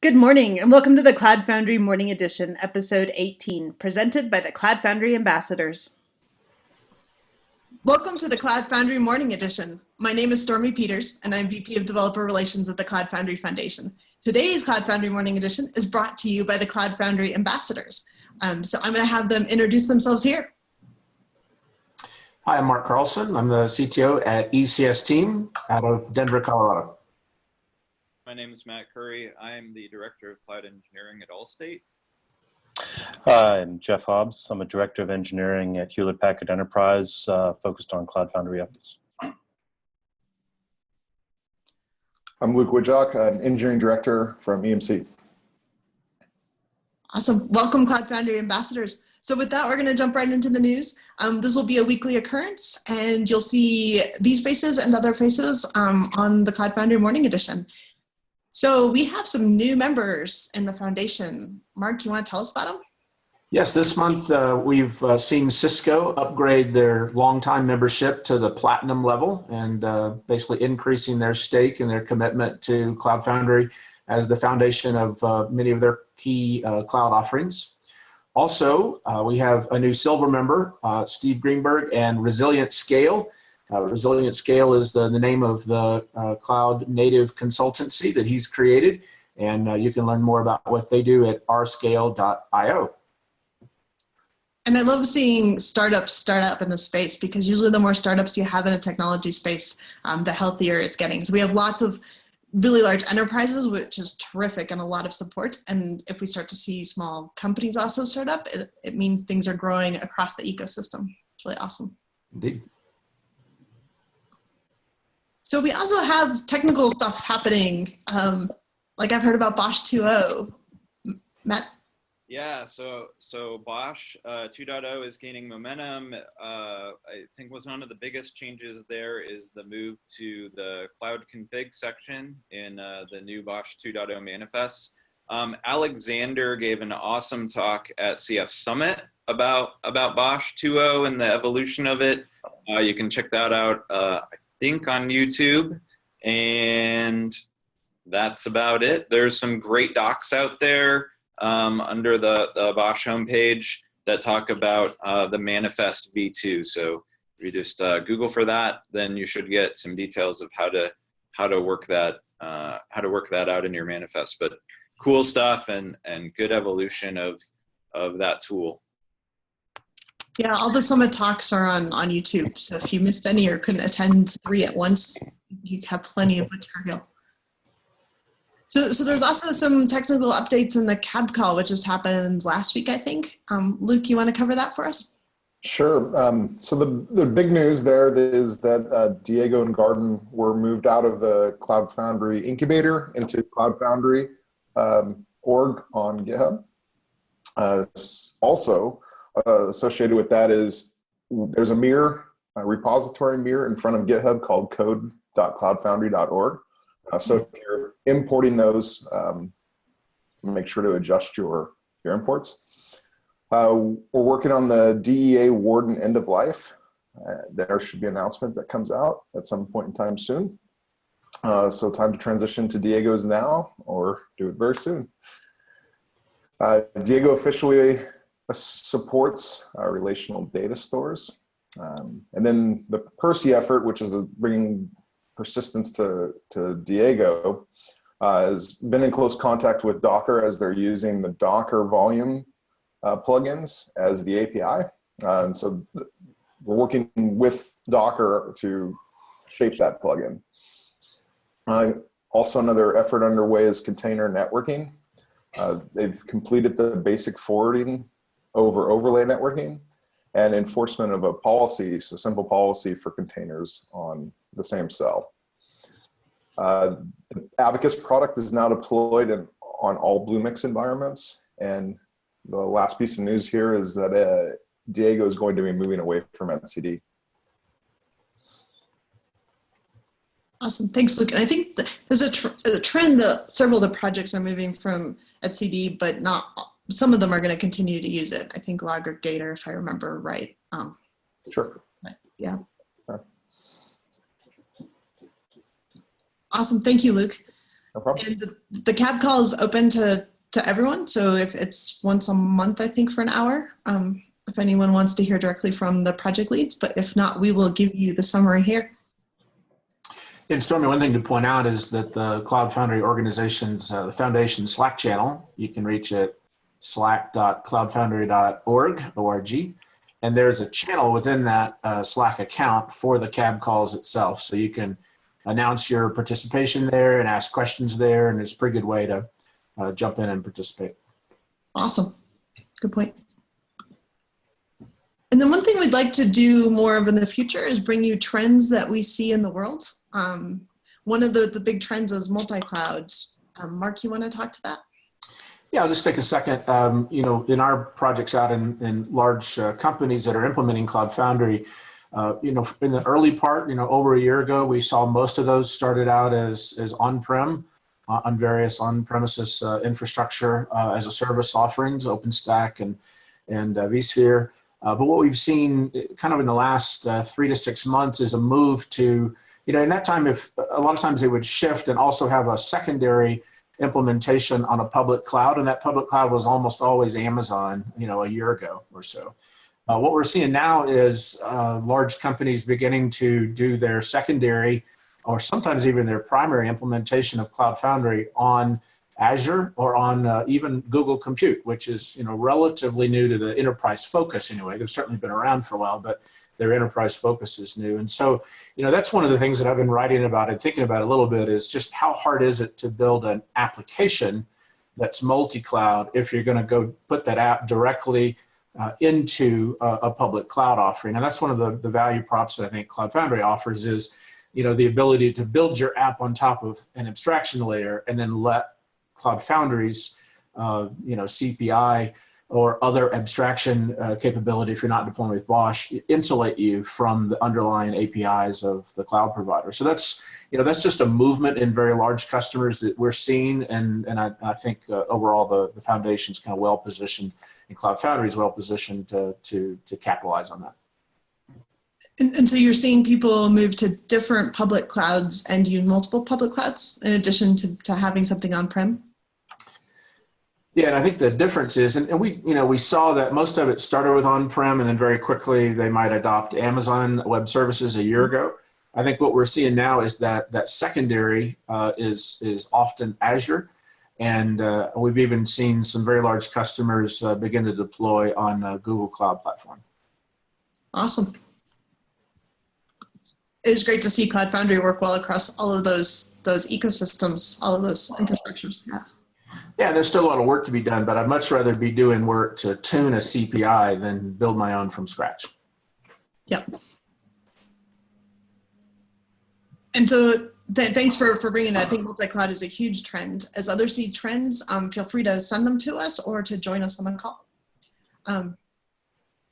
Good morning, and welcome to the Cloud Foundry Morning Edition, Episode 18, presented by the Cloud Foundry Ambassadors. Welcome to the Cloud Foundry Morning Edition. My name is Stormy Peters, and I'm VP of Developer Relations at the Cloud Foundry Foundation. Today's Cloud Foundry Morning Edition is brought to you by the Cloud Foundry Ambassadors. So I'm going to have them introduce themselves here. Hi, I'm Mark Carlson. I'm the CTO at ECS Team out of Denver, Colorado. My name is Matt Curry. I am the Director of Cloud Engineering at AllState. I'm Jeff Hobbs. I'm a Director of Engineering at Hewlett-Packard Enterprise, focused on Cloud Foundry efforts. I'm Luke Woydziak, an Engineering Director from EMC. Awesome. Welcome, Cloud Foundry Ambassadors. So with that, we're going to jump right into the news. This will be a weekly occurrence, and you'll see these faces and other faces on the Cloud Foundry Morning Edition. So we have some new members in the foundation. Mark, you want to tell us about them? Yes, this month we've seen Cisco upgrade their longtime membership to the platinum level and basically increasing their stake and their commitment to Cloud Foundry as the foundation of many of their key cloud offerings. Also, we have a new silver member, Steve Greenberg, and Resilient Scale. Resilient Scale is the name of the cloud native consultancy that he's created, and you can learn more about what they do at rscale.io. And I love seeing startups start up in the space, because usually the more startups you have in a technology space, the healthier it's getting. So we have lots of really large enterprises, which is terrific, and a lot of support. And if we start to see small companies also start up, it means things are growing across the ecosystem. It's really awesome. Indeed. So we also have technical stuff happening. Like I've heard about BOSH 2.0. Matt? Yeah, so BOSH 2.0 is gaining momentum. I think one of the biggest changes there is the move to the cloud config section in the new BOSH 2.0 manifests. Alexander gave an awesome talk at CF Summit about BOSH 2.0 and the evolution of it. You can check that out, I think, on YouTube, and that's about it. There's some great docs out there under the BOSH homepage that talk about the manifest v2. So if you just Google for that, then you should get some details of how to work that out in your manifest. But cool stuff and good evolution of that tool. Yeah, all the summit talks are on YouTube. So if you missed any or couldn't attend 3 at once, you have plenty of material. So there's also some technical updates in the CAB call, which just happened last week, I think. Luke, you want to cover that for us? Sure. So the big news there is that Diego and Garden were moved out of the Cloud Foundry incubator into Cloud Foundry org on GitHub. Also, associated with that is there's a mirror, a repository mirror in front of GitHub called code.cloudfoundry.org. So if you're importing those, make sure to adjust your imports. We're working on the DEA Warden end of life. There should be an announcement that comes out at some point in time soon. So time to transition to Diego's now, or do it very soon. Diego officially supports relational data stores. And then the Percy effort, which is bringing persistence to Diego, has been in close contact with Docker as they're using the Docker volume plugins as the API. And so we're working with Docker to shape that plugin. Also, another effort underway is container networking. They've completed the basic forwarding over overlay networking and enforcement of a policy, so simple policy for containers on the same cell. The Abacus product is now deployed on all Bluemix environments, and the last piece of news here is that Diego is going to be moving away from etcd. Awesome, thanks, Luke. And I think there's a trend that several of the projects are moving from etcd, but not some of them are going to continue to use it. I think Logger-Gator, if I remember right. Sure. Yeah. Awesome, thank you, Luke. No problem. And the cab call is open to everyone. So if it's once a month, I think, for an hour, if anyone wants to hear directly from the project leads, but if not, we will give you the summary here. And Stormy, one thing to point out is that the Cloud Foundry organization's the foundation Slack channel, you can reach at slack.cloudfoundry.org, and there's a channel within that Slack account for the cab calls itself. So you can announce your participation there and ask questions there, and it's a pretty good way to jump in and participate. Awesome. Good point. And then one thing we'd like to do more of in the future is bring you trends that we see in the world. One of the big trends is multi-clouds. Mark, you want to talk to that? Yeah, I'll just take a second. You know, in our projects out in large companies that are implementing Cloud Foundry, you know, in the early part, you know, over a year ago, we saw most of those started out as on-prem, on various on-premises infrastructure as a service offerings, OpenStack and vSphere. But what we've seen kind of in the last 3 to 6 months is a move to, you know, in that time, if a lot of times they would shift and also have a secondary implementation on a public cloud, and that public cloud was almost always Amazon, you know, a year ago or so. What we're seeing now is large companies beginning to do their secondary or sometimes even their primary implementation of Cloud Foundry on Azure or on even Google Compute, which is, you know, relatively new to the enterprise focus anyway. They've certainly been around for a while, but their enterprise focus is new. And so, you know, that's one of the things that I've been writing about and thinking about a little bit is just how hard is it to build an application that's multi-cloud if you're going to go put that app directly into a public cloud offering. And that's one of the value props that I think Cloud Foundry offers is, you know, the ability to build your app on top of an abstraction layer and then let Cloud Foundry's, you know, CPI or other abstraction capability, if you're not deploying with BOSH, insulate you from the underlying APIs of the cloud provider. So that's, you know, that's just a movement in very large customers that we're seeing, and I think overall the foundation's kind of well positioned, and Cloud Foundry is well positioned to capitalize on that. And so you're seeing people move to different public clouds and use multiple public clouds in addition to having something on-prem? Yeah, and I think the difference is, and we, you know, we saw that most of it started with on-prem, and then very quickly they might adopt Amazon Web Services a year ago. I think what we're seeing now is that secondary is often Azure, and we've even seen some very large customers begin to deploy on Google Cloud Platform. Awesome. It's great to see Cloud Foundry work well across all of those ecosystems, all of those infrastructures. Yeah. Yeah, there's still a lot of work to be done, but I'd much rather be doing work to tune a CPI than build my own from scratch. Yep. And so thanks for bringing that. I think multi-cloud is a huge trend. As others see trends, feel free to send them to us or to join us on the call.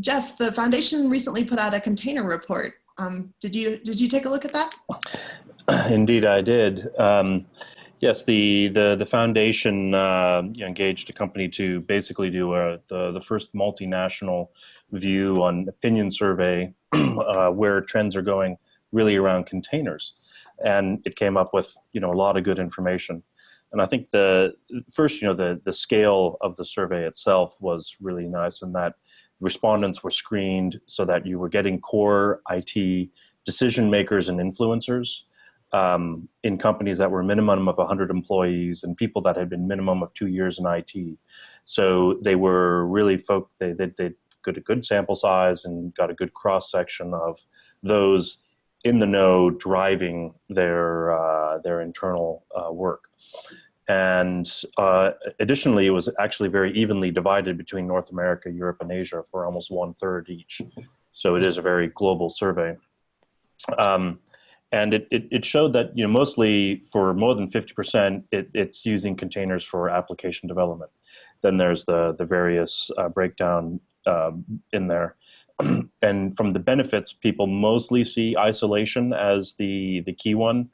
Jeff, the foundation recently put out a container report. Did you take a look at that? Indeed, I did. Yes, the foundation engaged a company to basically do the first multinational view on opinion survey where trends are going really around containers, and it came up with a lot of good information. And I think the first the scale of the survey itself was really nice, in that respondents were screened so that you were getting core IT decision makers and influencers in companies that were a minimum of 100 employees and people that had been minimum of 2 years in IT. So they were really they got a good sample size and got a good cross section of those in the know driving their internal work. And additionally, it was actually very evenly divided between North America, Europe, and Asia for almost 1/3 each. So it is a very global survey. And it showed that mostly for more than 50%, it's using containers for application development. Then there's the various breakdown in there. And from the benefits, people mostly see isolation as the key one.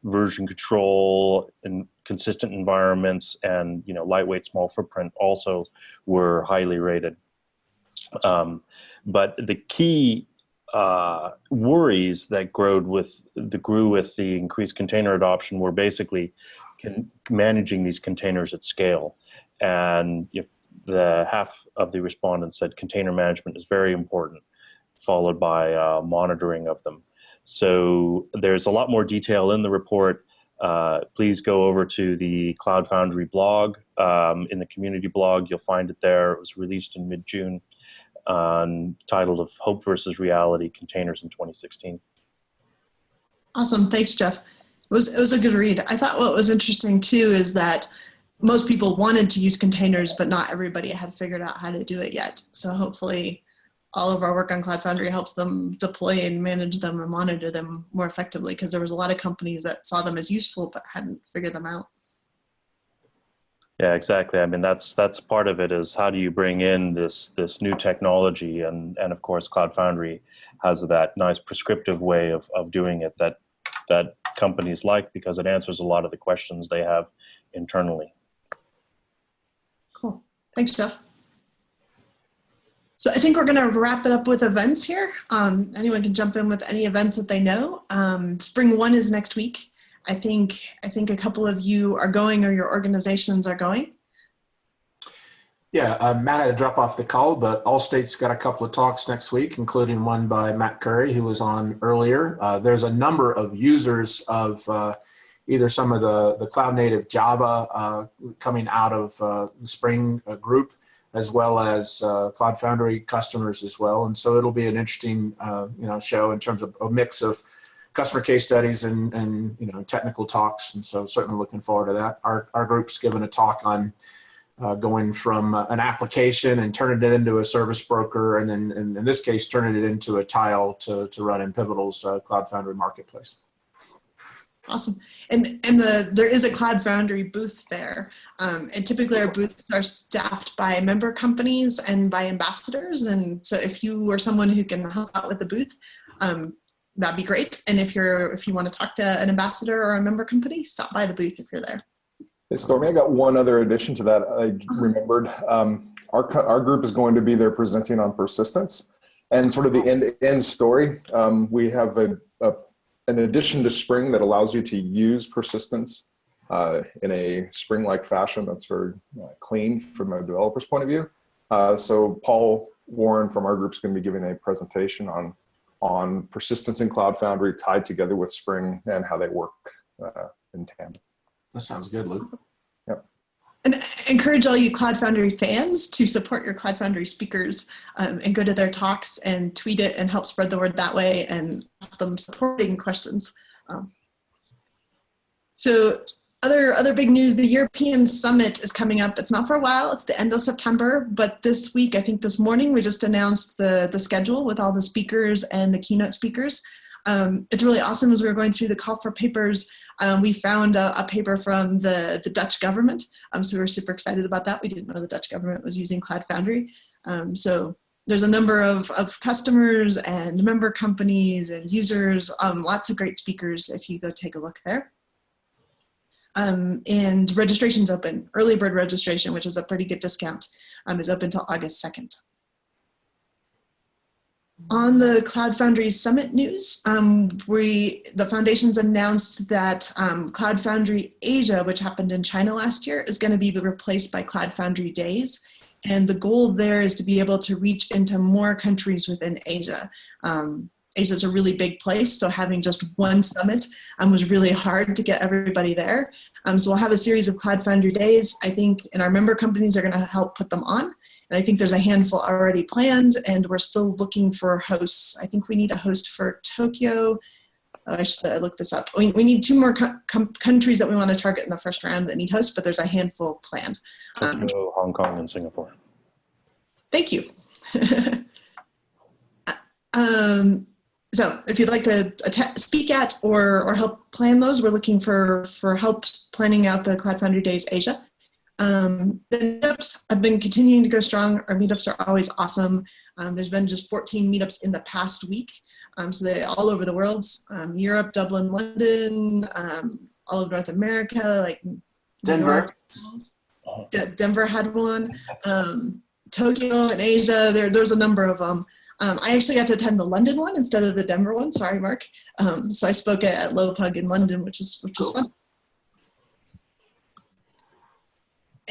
Version control and consistent environments and lightweight, small footprint also were highly rated. But the key worries that grew with the increased container adoption were basically managing these containers at scale. And if the half of the respondents said container management is very important, followed by monitoring of them. So there's a lot more detail in the report. Please go over to the Cloud Foundry blog. In the community blog, you'll find it there. It was released in mid-June, titled of Hope versus Reality, Containers in 2016. Awesome, thanks, Jeff. It was a good read. I thought what was interesting too is that most people wanted to use containers, but not everybody had figured out how to do it yet. So hopefully all of our work on Cloud Foundry helps them deploy and manage them and monitor them more effectively, because there was a lot of companies that saw them as useful but hadn't figured them out. Yeah, exactly. I mean, that's part of it, is how do you bring in this new technology, and of course Cloud Foundry has that nice prescriptive way of doing it that companies like, because it answers a lot of the questions they have internally. Cool. Thanks, Jeff. So I think we're going to wrap it up with events here. Anyone can jump in with any events that they know. SpringOne is next week. I think a couple of you are going, or your organizations are going. Yeah, Matt had to drop off the call, but AllState's got a couple of talks next week, including one by Matt Curry, who was on earlier. There's a number of users of either some of the cloud native Java coming out of the Spring group, as well as Cloud Foundry customers as well. And so it'll be an interesting show in terms of a mix of customer case studies and technical talks. And so certainly looking forward to that. Our group's given a talk on going from an application and turning it into a service broker, and then in this case turning it into a tile to run in Pivotal's Cloud Foundry marketplace. Awesome. And there is a Cloud Foundry booth there. And typically our booths are staffed by member companies and by ambassadors. And so if you are someone who can help out with the booth, that'd be great. And if you want to talk to an ambassador or a member company, stop by the booth if you're there. Hey, Stormy, I got one other addition to that. I remembered our group is going to be there presenting on persistence and sort of the end-to-end story. We have an addition to Spring that allows you to use persistence in a Spring-like fashion that's very clean from a developer's point of view. So Paul Warren from our group is going to be giving a presentation on persistence in Cloud Foundry tied together with Spring and how they work in tandem. That sounds good, Luke. Yep. And I encourage all you Cloud Foundry fans to support your Cloud Foundry speakers and go to their talks and tweet it and help spread the word that way and ask them supporting questions. So other big news, the European Summit is coming up. It's not for a while, it's the end of September, but this week, I think this morning, we just announced the schedule with all the speakers and the keynote speakers. It's really awesome. As we were going through the call for papers, we found a paper from the Dutch government. So we were super excited about that. We didn't know the Dutch government was using Cloud Foundry. So there's a number of customers and member companies and users, lots of great speakers if you go take a look there. And registration's open. Early bird registration, which is a pretty good discount, is open till August 2nd. On the Cloud Foundry Summit news, the foundations announced that Cloud Foundry Asia, which happened in China last year, is going to be replaced by Cloud Foundry Days. And the goal there is to be able to reach into more countries within Asia. Asia is a really big place, so having just one summit was really hard to get everybody there. So we'll have a series of Cloud Foundry Days, I think, and our member companies are going to help put them on. And I think there's a handful already planned, and we're still looking for hosts. I think we need a host for Tokyo. Oh, I should look this up. We need 2 more countries that we want to target in the first round that need hosts, but there's a handful planned. Tokyo, Hong Kong, and Singapore. Thank you. So if you'd like to speak at or help plan those, we're looking for help planning out the Cloud Foundry Days Asia. The meetups have been continuing to go strong. Our meetups are always awesome. There's been just 14 meetups in the past week. So they're all over the world, Europe, Dublin, London, all of North America, like Denver. Denver had one. Tokyo and Asia, there's a number of them. I actually got to attend the London one instead of the Denver one. Sorry, Mark. So I spoke at LoPug in London, which was fun.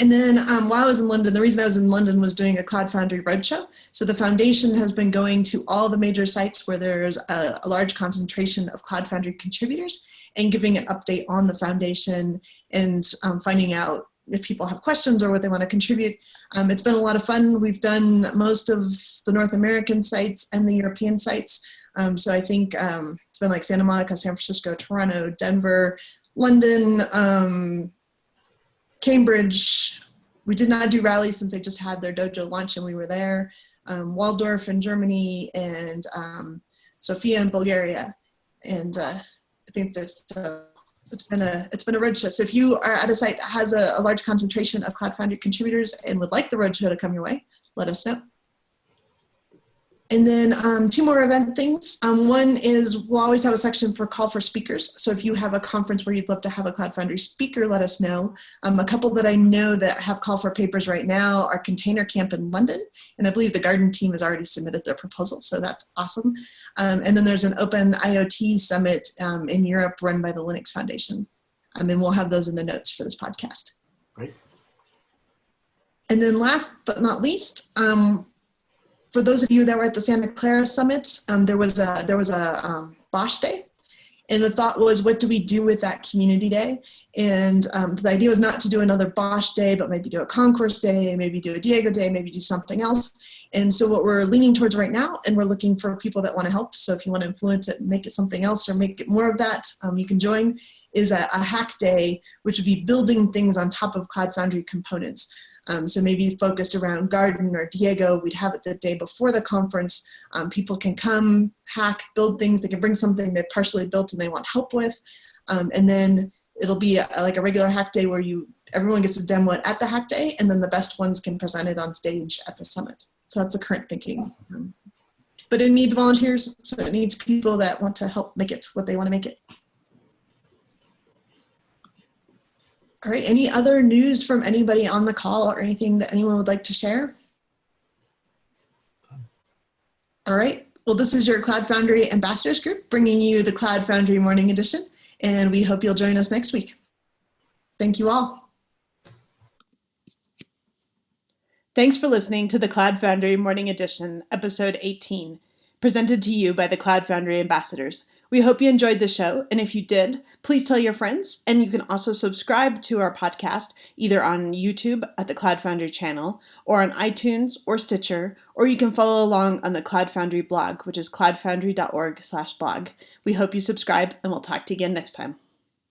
And then while I was in London, the reason I was in London was doing a Cloud Foundry roadshow. So the foundation has been going to all the major sites where there's a large concentration of Cloud Foundry contributors and giving an update on the foundation and finding out if people have questions or what they want to contribute. It's been a lot of fun. We've done most of the North American sites and the European sites. So I think it's been like Santa Monica, San Francisco, Toronto, Denver, London, Cambridge. We did not do Raleigh since they just had their dojo launch and we were there. Waldorf in Germany and Sofia in Bulgaria. And I think that it's been a roadshow. So if you are at a site that has a large concentration of Cloud Foundry contributors and would like the roadshow to come your way, let us know. And then 2 more event things. One is we'll always have a section for call for speakers. So if you have a conference where you'd love to have a Cloud Foundry speaker, let us know. A couple that I know that have call for papers right now are Container Camp in London. And I believe the Garden team has already submitted their proposal. So that's awesome. And then there's an Open IoT Summit in Europe run by the Linux Foundation. And we'll have those in the notes for this podcast. Great. And then last but not least, for those of you that were at the Santa Clara Summit, there was a BOSH Day. And the thought was, what do we do with that community day? And the idea was not to do another BOSH Day, but maybe do a Concourse Day, maybe do a Diego Day, maybe do something else. And so what we're leaning towards right now, and we're looking for people that want to help. So if you want to influence it and make it something else or make it more of that, you can join, is a hack day, which would be building things on top of Cloud Foundry components. So maybe focused around Garden or Diego. We'd have it the day before the conference. People can come, hack, build things. They can bring something they partially built and they want help with. And then it'll be like a regular hack day where everyone gets to demo it at the hack day, and then the best ones can present it on stage at the summit. So that's the current thinking. But it needs volunteers, so it needs people that want to help make it what they want to make it. All right, any other news from anybody on the call or anything that anyone would like to share? All right, well, this is your Cloud Foundry Ambassadors group bringing you the Cloud Foundry Morning Edition, and we hope you'll join us next week. Thank you all. Thanks for listening to the Cloud Foundry Morning Edition, Episode 18, presented to you by the Cloud Foundry Ambassadors. We hope you enjoyed the show, and if you did, please tell your friends, and you can also subscribe to our podcast either on YouTube at the Cloud Foundry channel, or on iTunes or Stitcher, or you can follow along on the Cloud Foundry blog, which is cloudfoundry.org/blog. We hope you subscribe, and we'll talk to you again next time.